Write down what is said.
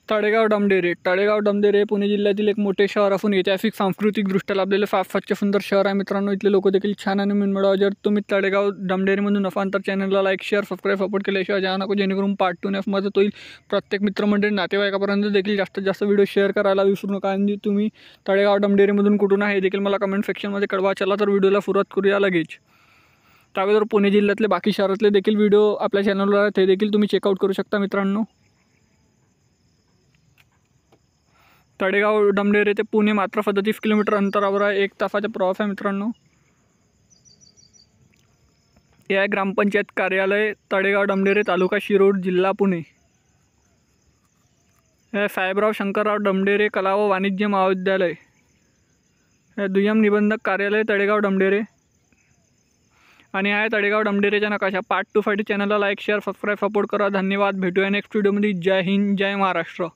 तळेगाव डमडेरे पुणे जिल्ह्यातील एक मोठे शहर असून ऐतिहासिक सांस्कृतिकदृष्ट्या लाभलेले फार स्वच्छ सुंदर शहर आहे मित्रांनो। इथले लोक देखील छान आणि मनमिळाऊ। जर तुम्ही तळेगाव डमडेरेमधून असाल तर चॅनलला लाईक शेअर सबस्क्राईब सपोर्ट केल्याशिवाय जाऊ नको, जेणेकरून पार्ट 2 नेस मदत होईल। प्रत्येक मित्रमंडळी नातेवाईकापर्यंत देखील जास्तीत जास्त व्हिडिओ शेअर करायला विसरू नका। आणि तुम्ही तळेगाव डमडेरेमधून कुठून आहे देखील मला कमेंट सेक्शनमध्ये कळवा। चला तर व्हिडिओला सुरुवात करूया लगेच। त्याबरोबर पुणे जिल्ह्यातले बाकी शहरातले देखील व्हिडिओ आपल्या चॅनलवर आहेत, ते देखील तुम्ही चेकआउट करू शकता मित्रांनो। तळेगाव डमडेरे ते पुणे मात्र 37 किलोमीटर अंतरावर आहे। 1 तासाचा प्रवास आहे मित्रांनो। हे आहे ग्रामपंचायत कार्यालय तळेगाव डमडेरे, तालुका शिरोड, जिल्हा पुणे। हे साहेबराव शंकरराव डमडेरे कला व वाणिज्य महाविद्यालय। हे दुय्यम निबंधक कार्यालय तळेगाव डमडेरे। आणि आहे तळेगाव डमडेरेचा नकाशा। पार्ट 2 साठी चॅनलला लाईक शेअर सबस्क्राईब सपोर्ट करा। धन्यवाद। भेटूया नेक्स्ट व्हिडिओमध्ये। जय हिंद, जय महाराष्ट्र।